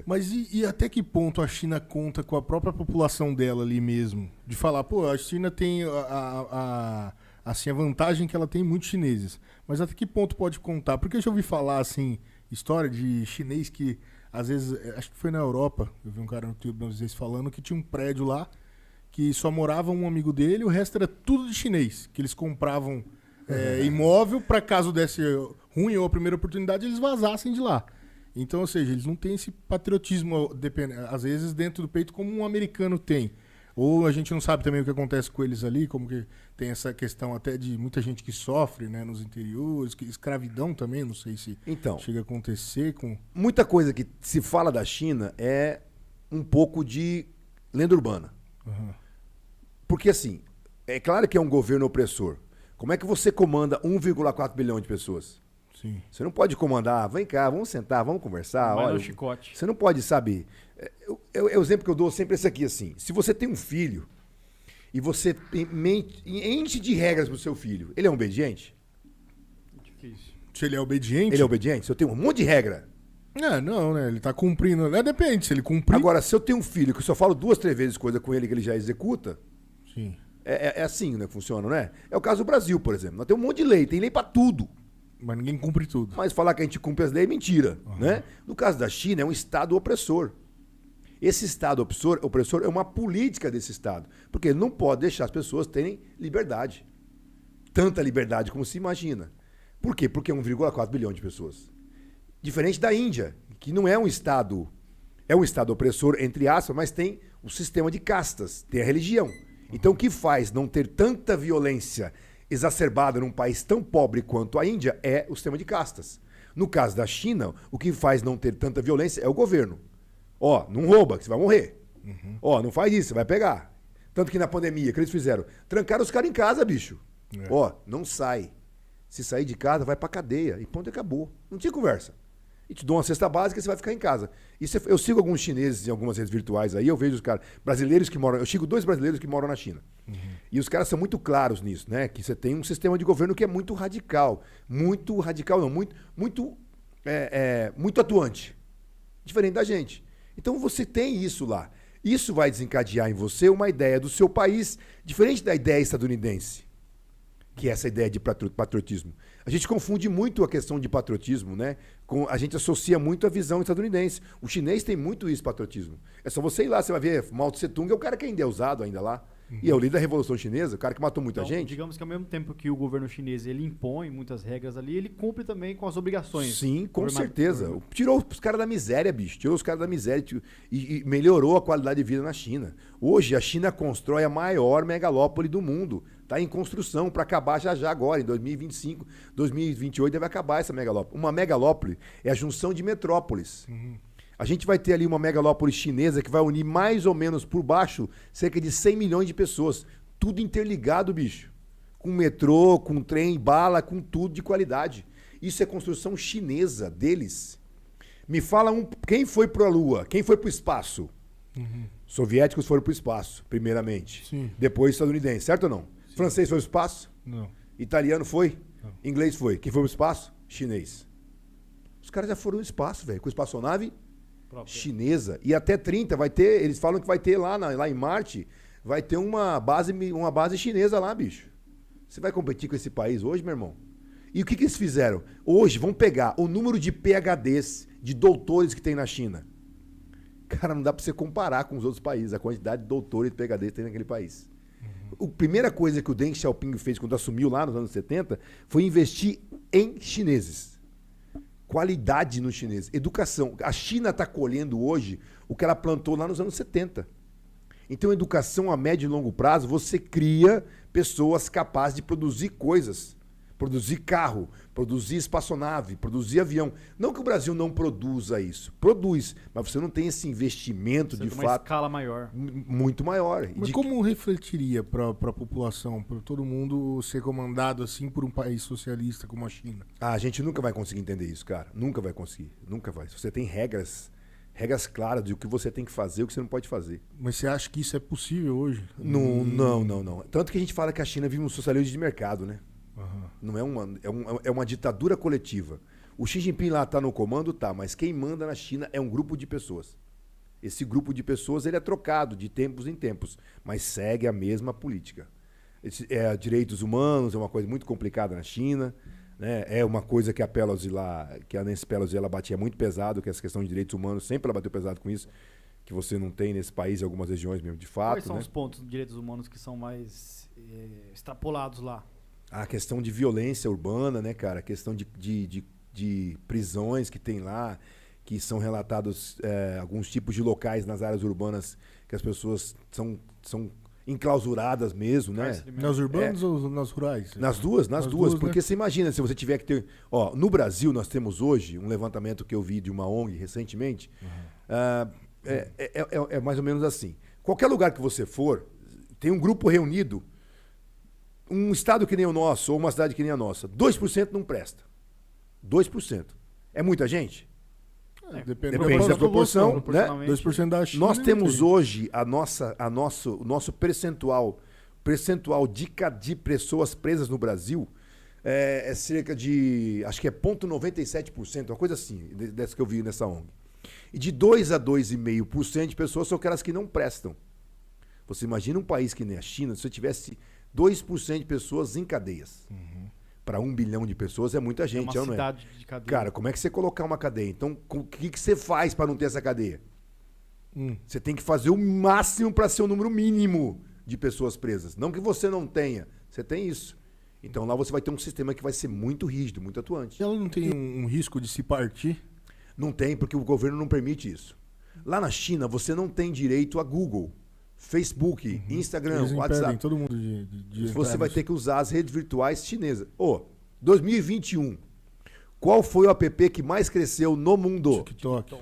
Mas e até que ponto a China conta com a própria população dela ali mesmo? De falar, pô, a China tem assim, a vantagem que ela tem muitos chineses. Mas até que ponto pode contar? Porque eu já ouvi falar, assim, história de chinês que, às vezes, acho que foi na Europa, eu vi um cara no YouTube às vezes falando que tinha um prédio lá que só morava um amigo dele, o resto era tudo de chinês, que eles compravam imóvel para caso desse ruim ou a primeira oportunidade, eles vazassem de lá. Então, ou seja, eles não têm esse patriotismo, às vezes, dentro do peito como um americano tem. Ou a gente não sabe também o que acontece com eles ali, como que tem essa questão até de muita gente que sofre, né, nos interiores, que escravidão também, não sei se chega a acontecer com... Muita coisa que se fala da China é um pouco de lenda urbana. Uhum. Porque, assim, é claro que é um governo opressor. Como é que você comanda 1,4 bilhão de pessoas? Sim. Você não pode comandar, vem cá, vamos sentar, vamos conversar. Vai olha, no chicote. Você não pode, sabe... O exemplo que eu dou sempre é esse aqui, assim. Se você tem um filho e você enche de regras pro seu filho, ele é obediente? Difícil. Se ele é obediente... Ele é obediente? Se eu tenho um monte de regra... Não, né? Ele tá cumprindo. Depende, se ele cumprir... Agora, se eu tenho um filho que eu só falo 2, 3 vezes coisa com ele que ele já executa... Sim. É assim, né, que funciona, né? É o caso do Brasil, por exemplo. Nós temos um monte de lei, tem lei pra tudo. Mas ninguém cumpre tudo. Mas falar que a gente cumpre as leis é mentira, né? No caso da China, é um Estado opressor. Esse Estado opressor é uma política desse Estado. Porque ele não pode deixar as pessoas terem liberdade. Tanta liberdade como se imagina. Por quê? Porque é 1,4 bilhão de pessoas. Diferente da Índia, que não é um Estado... É um Estado opressor, entre aspas, mas tem o sistema de castas, tem a religião. Então, o que faz não ter tanta violência exacerbada num país tão pobre quanto a Índia é o sistema de castas. No caso da China, o que faz não ter tanta violência é o governo. Ó, não rouba, que você vai morrer. Ó, não faz isso, você vai pegar. Tanto que na pandemia, o que eles fizeram? Trancaram os caras em casa, bicho. Ó, não sai. Se sair de casa, vai pra cadeia. E ponto, acabou. Não tinha conversa. E te dou uma cesta básica e você vai ficar em casa. Eu sigo alguns chineses em algumas redes virtuais aí, eu vejo os caras, brasileiros que moram, eu sigo 2 brasileiros que moram na China. E os caras são muito claros nisso, né? Que você tem um sistema de governo que é muito radical. Muito radical, não, muito atuante. Diferente da gente. Então você tem isso lá. Isso vai desencadear em você uma ideia do seu país, diferente da ideia estadunidense, que é essa ideia de patriotismo. A gente confunde muito a questão de patriotismo, né? A gente associa muito a visão estadunidense. O chinês tem muito isso, patriotismo. É só você ir lá, você vai ver, Mao Tse Tung é o cara que ainda é usado ainda lá. E é o líder da Revolução Chinesa, o cara que matou muita gente. Digamos que ao mesmo tempo que o governo chinês ele impõe muitas regras ali, ele cumpre também com as obrigações. Sim, com certeza. Tirou os caras da miséria, bicho. Tirou os caras da miséria e melhorou a qualidade de vida na China. Hoje, a China constrói a maior megalópole do mundo. Está em construção para acabar já agora, em 2025, 2028 deve acabar essa megalópole. Uma megalópole é a junção de metrópoles. A gente vai ter ali uma megalópole chinesa que vai unir mais ou menos por baixo cerca de 100 milhões de pessoas. Tudo interligado, bicho. Com metrô, com trem, bala, com tudo de qualidade. Isso é construção chinesa deles. Me fala quem foi para a Lua? Quem foi para o espaço? Soviéticos foram para o espaço, primeiramente. Sim. Depois estadunidenses, certo ou não? Sim. Francês foi para o espaço? Não. Italiano foi? Não. Inglês foi. Quem foi para o espaço? Chinês. Os caras já foram no espaço, velho. Com espaçonave chinesa. E até 30 vai ter, eles falam que vai ter lá em Marte, vai ter uma base chinesa lá, bicho. Você vai competir com esse país hoje, meu irmão? E o que eles fizeram? Hoje, vão pegar o número de PhDs, de doutores que tem na China. Cara, não dá pra você comparar com os outros países, a quantidade de doutores e PhDs que tem naquele país. A primeira coisa que o Deng Xiaoping fez quando assumiu lá nos anos 70 foi investir em chineses. Qualidade no chinês. Educação. A China está colhendo hoje o que ela plantou lá nos anos 70. Então, educação a médio e longo prazo, você cria pessoas capazes de produzir coisas. Produzir carro, produzir espaçonave, produzir avião. Não que o Brasil não produza isso. Produz, mas você não tem esse investimento Você de tem fato. uma escala maior. Muito maior. Mas como refletiria para a população, para todo mundo ser comandado assim por um país socialista como a China? A gente nunca vai conseguir entender isso, cara. Nunca vai conseguir. Nunca vai. Você tem regras claras de o que você tem que fazer e o que você não pode fazer. Mas você acha que isso é possível hoje? Não. Tanto que a gente fala que a China vive um socialismo de mercado, né? Não é uma ditadura coletiva. O Xi Jinping lá tá no comando, tá, mas quem manda na China é um grupo de pessoas. Esse grupo de pessoas ele é trocado de tempos em tempos, mas segue a mesma política. Direitos humanos é uma coisa muito complicada na China, né? É uma coisa que a Nancy Pelosi ela batia muito pesado, que essa questão de direitos humanos, sempre ela bateu pesado com isso, que você não tem nesse país em algumas regiões mesmo, de fato. Quais são né? os pontos de direitos humanos que são mais extrapolados lá? A questão de violência urbana, né, cara? A questão de prisões que tem lá, que são relatados alguns tipos de locais nas áreas urbanas que as pessoas são enclausuradas mesmo, né? Nas urbanas ou nas rurais? Nas duas, porque né? você imagina se você tiver que ter... Ó, no Brasil nós temos hoje um levantamento que eu vi de uma ONG recentemente, é mais ou menos assim. Qualquer lugar que você for, tem um grupo reunido, um estado que nem o nosso, ou uma cidade que nem a nossa, 2% não presta. 2%. É muita gente? Depende da proporção, né? 2% da China. Nós temos hoje o nosso percentual de pessoas presas no Brasil é cerca de, acho que é 0,97%, uma coisa assim, dessa que eu vi nessa ONG. E de 2 a 2,5% de pessoas são aquelas que não prestam. Você imagina um país que nem a China, se você tivesse 2% de pessoas em cadeias. Para 1 bilhão de pessoas é muita gente, é uma não é? cidade de cadeia. Cara, como é que você colocar uma cadeia? Então, o que você faz para não ter essa cadeia? Você tem que fazer o máximo para ser o número mínimo de pessoas presas. Não que você não tenha, você tem isso. Então lá você vai ter um sistema que vai ser muito rígido, muito atuante. Ela não tem um risco de se partir? Não tem, porque o governo não permite isso. Lá na China, você não tem direito a Google, Facebook, Instagram, Eles impedem WhatsApp. todo mundo de Você entrar vai nisso. ter que usar as redes virtuais chinesas. 2021. Qual foi o app que mais cresceu no mundo? TikTok.